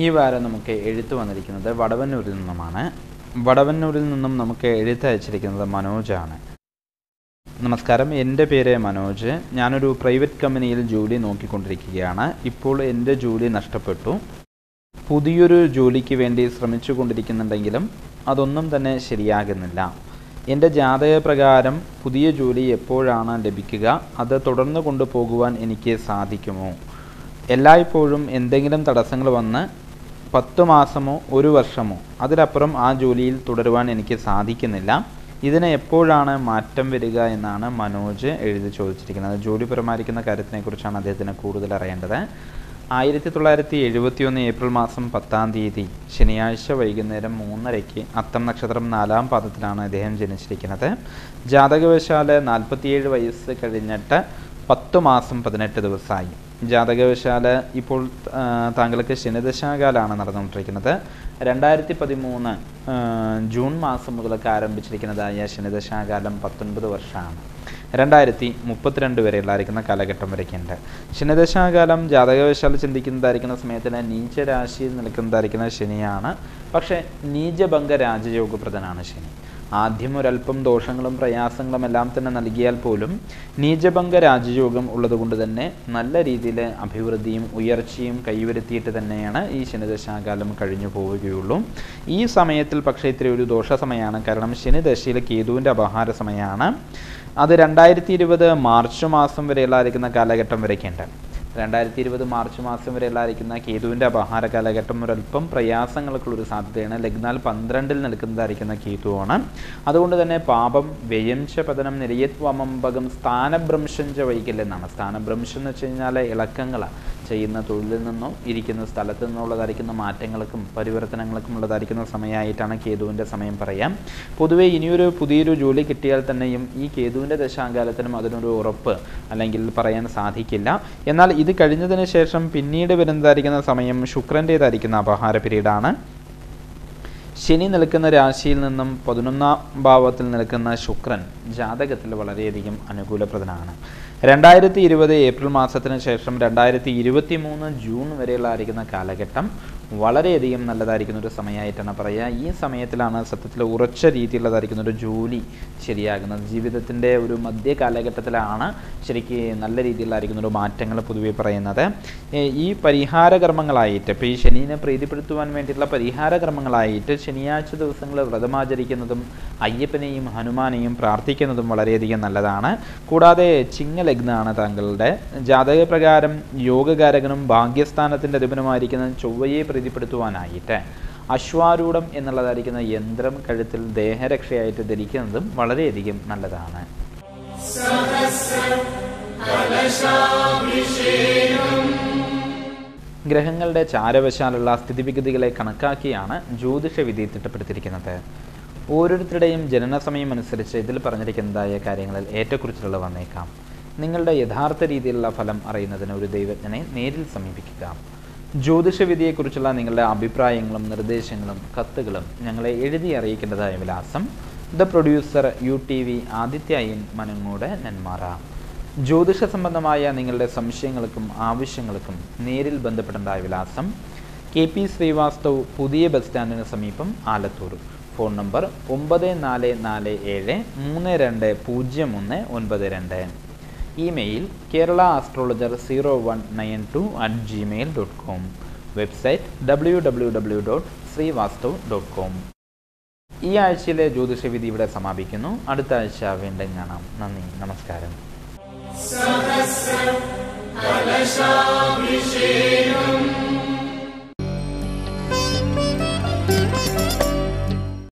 ഈ വാരം നമുക്ക് എഴുത്ത് വന്നിരിക്കുന്നത് വടവന്നൂരിൽ നിന്നുമാണ്. വടവന്നൂരിൽ നിന്നും നമുക്ക് എഴുത്ത് അയച്ചിരിക്കുന്നത് മനോജാണ്. നമസ്കാരം, എൻ്റെ പേര് മനോജ്. ഞാനൊരു പ്രൈവറ്റ് കമ്പനിയിൽ ജോലി നോക്കിക്കൊണ്ടിരിക്കുകയാണ്. ഇപ്പോൾ എൻ്റെ ജോലി നഷ്ടപ്പെട്ടു. പുതിയൊരു ജോലിക്ക് വേണ്ടി ശ്രമിച്ചു കൊണ്ടിരിക്കുന്നുണ്ടെങ്കിലും അതൊന്നും തന്നെ ശരിയാകുന്നില്ല. എൻ്റെ ജാതകപ്രകാരം പുതിയ ജോലി എപ്പോഴാണ് ലഭിക്കുക? അത് തുടർന്ന് കൊണ്ടുപോകുവാൻ എനിക്ക് സാധിക്കുമോ? എല്ലായ്പ്പോഴും എന്തെങ്കിലും തടസ്സങ്ങൾ വന്ന് 10 മാസമോ 1 വർഷമോ അതിലപ്പുറം ആ ജോലിയിൽ തുടരുവാൻ എനിക്ക് സാധിക്കുന്നില്ല. ഇതിന് എപ്പോഴാണ് മാറ്റം വരിക എന്നാണ് മനോജ് എഴുതി ചോദിച്ചിരിക്കുന്നത്. ജോലിപരമായിരിക്കുന്ന കാര്യത്തിനെക്കുറിച്ചാണ് അദ്ദേഹത്തിന് കൂടുതൽ അറിയേണ്ടത്. 1971 ഏപ്രിൽ മാസം 10-ാം തീയതി ശനിയാഴ്ച വൈകുന്നേരം 3:30 അത്തം നക്ഷത്രം 4-ാം പാദത്തിലാണ് അദ്ദേഹം ജനിച്ചിരിക്കുന്നത്. ജാതകവശാല് 47 വയസ്സ് കഴിഞ്ഞിട്ട് 10 മാസം 18 ദിവസമായി. ജാതകവശാല് ഇപ്പോൾ താങ്കൾക്ക് ശനിദശാകാലമാണ് നടന്നുകൊണ്ടിരിക്കുന്നത്. 2013 ജൂൺ മാസം മുതലൊക്കെ ആരംഭിച്ചിരിക്കുന്നതായ ശനിദശാകാലം 19 വർഷമാണ്. 2032 വരെയുള്ളായിരിക്കുന്ന കാലഘട്ടം വരയ്ക്കുന്നുണ്ട്. ശനിദശാകാലം ജാതകവശാൽ ചിന്തിക്കുന്നതായിരിക്കുന്ന സമയത്തിന് നീചരാശിയിൽ നിൽക്കുന്നതായിരിക്കുന്ന ശനിയാണ്. പക്ഷേ നീചഭംഗ രാജയോഗപ്രദനാണ് ശനി. ആദ്യം ഒരല്പം ദോഷങ്ങളും പ്രയാസങ്ങളും എല്ലാം തന്നെ നൽകിയാൽ പോലും നീചഭംഗ രാജയോഗം ഉള്ളതുകൊണ്ട് തന്നെ നല്ല രീതിയിൽ അഭിവൃദ്ധിയും ഉയർച്ചയും കൈവരുത്തിയിട്ട് തന്നെയാണ് ഈ ശനിദശാകാലം കഴിഞ്ഞു പോവുകയുള്ളൂ. ഈ സമയത്തിൽ പക്ഷേ ഇത്തിരി ഒരു ദോഷ സമയമാണ്. കാരണം ശനിദശയിൽ കേതുവിൻ്റെ അപഹാര സമയമാണ്. അത് 2020 മാർച്ച് മാസം വരെയുള്ളായിരിക്കുന്ന കാലഘട്ടം വരയ്ക്കുന്നുണ്ട്. 2020 മാർച്ച് മാസം വരെയുള്ളായിരിക്കുന്ന കേതുവിൻ്റെ അപഹാര കാലഘട്ടം ഒരല്പം പ്രയാസങ്ങൾക്കുള്ളൊരു സാധ്യതയാണ്. ലഗ്നാൽ 12-ൽ നിൽക്കുന്നതായിരിക്കുന്ന കേതുവാണ്. അതുകൊണ്ട് തന്നെ പാപം വ്യയംശ പതനം നിരയത്വമംബകം സ്ഥാനഭ്രംശഞ്ച വൈകല്യം എന്നാണ്. സ്ഥാനഭ്രംശം എന്ന് വെച്ച് കഴിഞ്ഞാൽ ഇളക്കങ്ങളാണ്. ചെയ്യുന്ന തൊഴിലിൽ നിന്നോ ഇരിക്കുന്ന സ്ഥലത്ത് നിന്നുള്ളതായിരിക്കുന്ന മാറ്റങ്ങൾക്കും പരിവർത്തനങ്ങൾക്കും ഉള്ളതായിരിക്കുന്ന സമയമായിട്ടാണ് കേതുവിൻ്റെ സമയം പറയാം. പൊതുവേ ഇനിയൊരു പുതിയൊരു ജോലി കിട്ടിയാൽ തന്നെയും ഈ കേതുവിൻ്റെ ദശാകാലത്തിനും അതിനൊരു ഉറപ്പ് അല്ലെങ്കിൽ പറയാൻ സാധിക്കില്ല. എന്നാൽ ഇത് കഴിഞ്ഞതിന് ശേഷം പിന്നീട് വരുന്നതായിരിക്കുന്ന സമയം ശുക്രൻ്റേതായിരിക്കുന്ന അപഹാര പീരീഡാണ്. ശനി നിൽക്കുന്ന രാശിയിൽ നിന്നും 11-ാം ഭാവത്തിൽ നിൽക്കുന്ന ശുക്രൻ ജാതകത്തിൽ വളരെയധികം അനുകൂലപ്രദനാണ്. 2020 ഏപ്രിൽ മാസത്തിന് ശേഷം 2023 ജൂൺ വരെയുള്ളതായിരിക്കുന്ന കാലഘട്ടം വളരെയധികം നല്ലതായിരിക്കുന്ന ഒരു സമയമായിട്ടാണ് പറയുക. ഈ സമയത്തിലാണ് സത്യത്തിൽ ഉറച്ച രീതിയിലുള്ളതായിരിക്കുന്ന ഒരു ജോലി ശരിയാകുന്നത്. ജീവിതത്തിൻ്റെ ഒരു മധ്യ കാലഘട്ടത്തിലാണ് ശരിക്ക് നല്ല രീതിയിലായിരിക്കുന്ന ഒരു മാറ്റങ്ങൾ പൊതുവെ പറയുന്നത്. ഈ പരിഹാര കർമ്മങ്ങളായിട്ട് ഇപ്പോൾ ഈ ശനീനെ പ്രീതിപ്പെടുത്തുവാൻ വേണ്ടിയിട്ടുള്ള പരിഹാര കർമ്മങ്ങളായിട്ട് ശനിയാഴ്ച ദിവസങ്ങൾ വ്രതമാചരിക്കുന്നതും അയ്യപ്പനെയും ഹനുമാനെയും പ്രാർത്ഥിക്കുന്നതും വളരെയധികം നല്ലതാണ്. കൂടാതെ ചിങ്ങലഗ്നാണ് താങ്കളുടെ ജാതകപ്രകാരം യോഗകാരകനും ഭാഗ്യസ്ഥാനത്തിൻ്റെ അധിപനുമായിരിക്കുന്ന ചൊവ്വയെ പ്രീതിപ്പെടുത്തുവാനായിട്ട് അശ്വാരൂഢം എന്നുള്ളതായിരിക്കുന്ന യന്ത്രം കഴുത്തിൽ ദേഹരക്ഷയായിട്ട് ധരിക്കുന്നതും വളരെയധികം നല്ലതാണ്. ഗ്രഹങ്ങളുടെ ചാരവശാലുള്ള സ്ഥിതിവിഗതികളെ കണക്കാക്കിയാണ് ജ്യോതിഷവിധി തിട്ടപ്പെടുത്തിയിരിക്കുന്നത്. ഓരോരുത്തരുടെയും ജനനസമയം അനുസരിച്ച് ഇതിൽ പറഞ്ഞിരിക്കുന്നതായ കാര്യങ്ങളിൽ ഏറ്റക്കുറിച്ചിലുകൾ വന്നേക്കാം. നിങ്ങളുടെ യഥാർത്ഥ രീതിയിലുള്ള ഫലം അറിയുന്നതിന് ഒരു ദൈവജ്ഞനെ നേരിൽ സമീപിക്കുക. ജ്യോതിഷവിധിയെക്കുറിച്ചുള്ള നിങ്ങളുടെ അഭിപ്രായങ്ങളും നിർദ്ദേശങ്ങളും കത്തുകളും ഞങ്ങളെ എഴുതി അറിയിക്കേണ്ടതായ വിലാസം: the producer, UTV, Aditya inn, Manangode, Nenmara. ജ്യോതിഷ സംബന്ധമായ നിങ്ങളുടെ സംശയങ്ങൾക്കും ആവശ്യങ്ങൾക്കും നേരിൽ ബന്ധപ്പെടേണ്ട വിലാസം: KP ശ്രീവാസ്തവ്, പുതിയ ബസ് സ്റ്റാൻഡിന് സമീപം, Alathur. Phone number 9442320192. Email keralaastrologer0192@gmail.com. Website www.srivastav.com. ഈ ആഴ്ചയിലെ ജ്യോതിഷവിധി ഇവിടെ സമാപിക്കുന്നു. അടുത്ത ആഴ്ച വീണ്ടും കാണാം. നന്ദി, നമസ്കാരം.